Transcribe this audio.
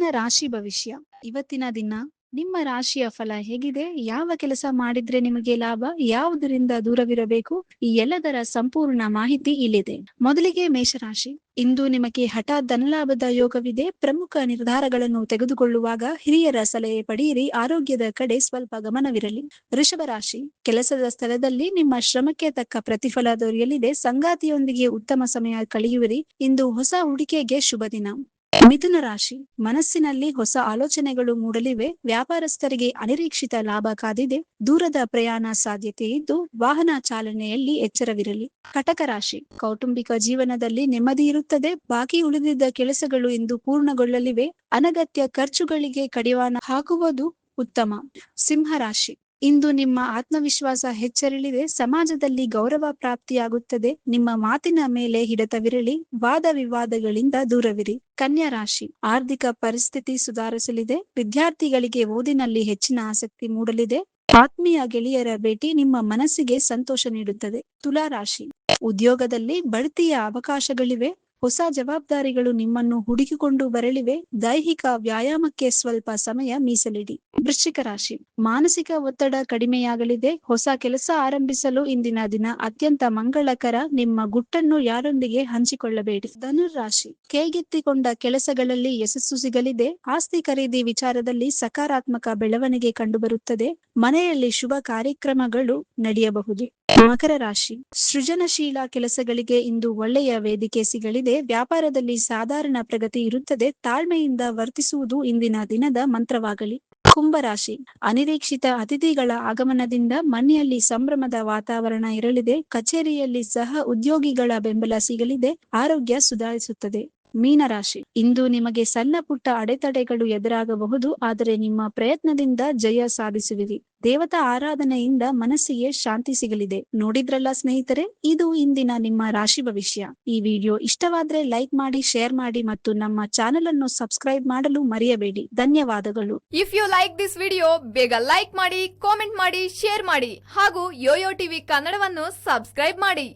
ಇಂದಿನ ರಾಶಿ ಭವಿಷ್ಯ. ಇವತ್ತಿನ ದಿನ ನಿಮ್ಮ ರಾಶಿಯ ಫಲ ಹೇಗಿದೆ, ಯಾವ ಕೆಲಸ ಮಾಡಿದ್ರೆ ನಿಮಗೆ ಲಾಭ, ಯಾವುದರಿಂದ ದೂರವಿರಬೇಕು, ಈ ಎಲ್ಲದರ ಸಂಪೂರ್ಣ ಮಾಹಿತಿ ಇಲ್ಲಿದೆ. ಮೊದಲಿಗೆ ಮೇಷರಾಶಿ. ಇಂದು ನಿಮಗೆ ಹಠಾತ್ ಧನಲಾಭದ ಯೋಗವಿದೆ. ಪ್ರಮುಖ ನಿರ್ಧಾರಗಳನ್ನು ತೆಗೆದುಕೊಳ್ಳುವಾಗ ಹಿರಿಯರ ಸಲಹೆ ಪಡೆಯಿರಿ. ಆರೋಗ್ಯದ ಕಡೆ ಸ್ವಲ್ಪ ಗಮನವಿರಲಿ. ವೃಷಭ ರಾಶಿ. ಕೆಲಸದ ಸ್ಥಳದಲ್ಲಿ ನಿಮ್ಮ ಶ್ರಮಕ್ಕೆ ತಕ್ಕ ಪ್ರತಿಫಲ ದೊರೆಯಲಿದೆ. ಸಂಗಾತಿಯೊಂದಿಗೆ ಉತ್ತಮ ಸಮಯ ಕಳೆಯುವಿರಿ. ಇಂದು ಹೊಸ ಹೂಡಿಕೆಗೆ ಶುಭ ದಿನ. ಮಿಥುನ ರಾಶಿ. ಮನಸ್ಸಿನಲ್ಲಿ ಹೊಸ ಆಲೋಚನೆಗಳು ಮೂಡಲಿವೆ. ವ್ಯಾಪಾರಸ್ಥರಿಗೆ ಅನಿರೀಕ್ಷಿತ ಲಾಭ ಕಾದಿದೆ. ದೂರದ ಪ್ರಯಾಣ ಸಾಧ್ಯತೆ ಇದ್ದು ವಾಹನ ಚಾಲನೆಯಲ್ಲಿ ಎಚ್ಚರವಿರಲಿ. ಕಟಕ ರಾಶಿ. ಕೌಟುಂಬಿಕ ಜೀವನದಲ್ಲಿ ನೆಮ್ಮದಿ ಇರುತ್ತದೆ. ಬಾಕಿ ಉಳಿದಿದ್ದ ಕೆಲಸಗಳು ಇಂದು ಪೂರ್ಣಗೊಳ್ಳಲಿವೆ. ಅನಗತ್ಯ ಖರ್ಚುಗಳಿಗೆ ಕಡಿವಾಣ ಹಾಕುವುದು ಉತ್ತಮ. ಸಿಂಹ ರಾಶಿ. ಇಂದು ನಿಮ್ಮ ಆತ್ಮವಿಶ್ವಾಸ ಹೆಚ್ಚರಲಿದೆ. ಸಮಾಜದಲ್ಲಿ ಗೌರವ ಪ್ರಾಪ್ತಿಯಾಗುತ್ತದೆ. ನಿಮ್ಮ ಮಾತಿನ ಮೇಲೆ ಹಿಡಿತವಿರಲಿ. ವಾದ ವಿವಾದಗಳಿಂದ ದೂರವಿರಿ. ಕನ್ಯಾ ರಾಶಿ. ಆರ್ಥಿಕ ಪರಿಸ್ಥಿತಿ ಸುಧಾರಿಸಲಿದೆ. ವಿದ್ಯಾರ್ಥಿಗಳಿಗೆ ಓದಿನಲ್ಲಿ ಹೆಚ್ಚಿನ ಆಸಕ್ತಿ ಮೂಡಲಿದೆ. ಆತ್ಮೀಯ ಗೆಳೆಯರ ಭೇಟಿ ನಿಮ್ಮ ಮನಸ್ಸಿಗೆ ಸಂತೋಷ ನೀಡುತ್ತದೆ. ತುಲಾ ರಾಶಿ. ಉದ್ಯೋಗದಲ್ಲಿ ಬಡ್ತಿಯ ಅವಕಾಶಗಳಿವೆ. ಹೊಸ ಜವಾಬ್ದಾರಿಗಳು ನಿಮ್ಮನ್ನು ಹುಡುಕಿಕೊಂಡು ಬರಲಿವೆ. ದೈಹಿಕ ವ್ಯಾಯಾಮಕ್ಕೆ ಸ್ವಲ್ಪ ಸಮಯ ಮೀಸಲಿಡಿ. ವೃಶ್ಚಿಕ ರಾಶಿ. ಮಾನಸಿಕ ಒತ್ತಡ ಕಡಿಮೆಯಾಗಲಿದೆ. ಹೊಸ ಕೆಲಸ ಆರಂಭಿಸಲು ಇಂದಿನ ದಿನ ಅತ್ಯಂತ ಮಂಗಳಕರ. ನಿಮ್ಮ ಗುಟ್ಟನ್ನು ಯಾರೊಂದಿಗೆ ಹಂಚಿಕೊಳ್ಳಬೇಡಿ. ಧನುರ್ ರಾಶಿ. ಕೈಗೆತ್ತಿಕೊಂಡ ಕೆಲಸಗಳಲ್ಲಿ ಯಶಸ್ಸು ಸಿಗಲಿದೆ. ಆಸ್ತಿ ಖರೀದಿ ವಿಚಾರದಲ್ಲಿ ಸಕಾರಾತ್ಮಕ ಬೆಳವಣಿಗೆ ಕಂಡುಬರುತ್ತದೆ. ಮನೆಯಲ್ಲಿ ಶುಭ ಕಾರ್ಯಕ್ರಮಗಳು ನಡೆಯಬಹುದು. ಮಕರ ರಾಶಿ. ಸೃಜನಶೀಲ ಕೆಲಸಗಳಿಗೆ ಇಂದು ಒಳ್ಳೆಯ ವೇದಿಕೆ ಸಿಗಲಿದೆ. ವ್ಯಾಪಾರದಲ್ಲಿ ಸಾಧಾರಣ ಪ್ರಗತಿ ಇರುತ್ತದೆ. ತಾಳ್ಮೆಯಿಂದ ವರ್ತಿಸುವುದು ಇಂದಿನ ದಿನದ ಮಂತ್ರವಾಗಲಿ. ಕುಂಭರಾಶಿ. ಅನಿರೀಕ್ಷಿತ ಅತಿಥಿಗಳ ಆಗಮನದಿಂದ ಮನೆಯಲ್ಲಿ ಸಂಭ್ರಮದ ವಾತಾವರಣ ಇರಲಿದೆ. ಕಚೇರಿಯಲ್ಲಿ ಸಹ ಉದ್ಯೋಗಿಗಳ ಬೆಂಬಲ ಸಿಗಲಿದೆ. ಆರೋಗ್ಯ ಸುಧಾರಿಸುತ್ತದೆ. ಮೀನರಾಶಿ. ಇಂದು ನಿಮಗೆ ಸಣ್ಣ ಪುಟ್ಟ ಅಡೆತಡೆಗಳು ಎದುರಾಗಬಹುದು, ಆದರೆ ನಿಮ್ಮ ಪ್ರಯತ್ನದಿಂದ ಜಯ ಸಾಧಿಸುವಿರಿ. ದೇವತಾ ಆರಾಧನೆಯಿಂದ ಮನಸ್ಸಿಗೆ ಶಾಂತಿ ಸಿಗಲಿದೆ. ನೋಡಿದ್ರಲ್ಲ ಸ್ನೇಹಿತರೆ, ಇದು ಇಂದಿನ ನಿಮ್ಮ ರಾಶಿ ಭವಿಷ್ಯ. ಈ ವಿಡಿಯೋ ಇಷ್ಟವಾದ್ರೆ ಲೈಕ್ ಮಾಡಿ, ಶೇರ್ ಮಾಡಿ ಮತ್ತು ನಮ್ಮ ಚಾನೆಲ್ ಅನ್ನು ಸಬ್ಸ್ಕ್ರೈಬ್ ಮಾಡಲು ಮರೆಯಬೇಡಿ. ಧನ್ಯವಾದಗಳು. If you like this video, ಬೇಗ ಲೈಕ್ ಮಾಡಿ, ಕಾಮೆಂಟ್ ಮಾಡಿ, ಶೇರ್ ಮಾಡಿ ಹಾಗೂ ಯೋಯೋ ಟಿವಿ ಕನ್ನಡವನ್ನು ಸಬ್ಸ್ಕ್ರೈಬ್ ಮಾಡಿ.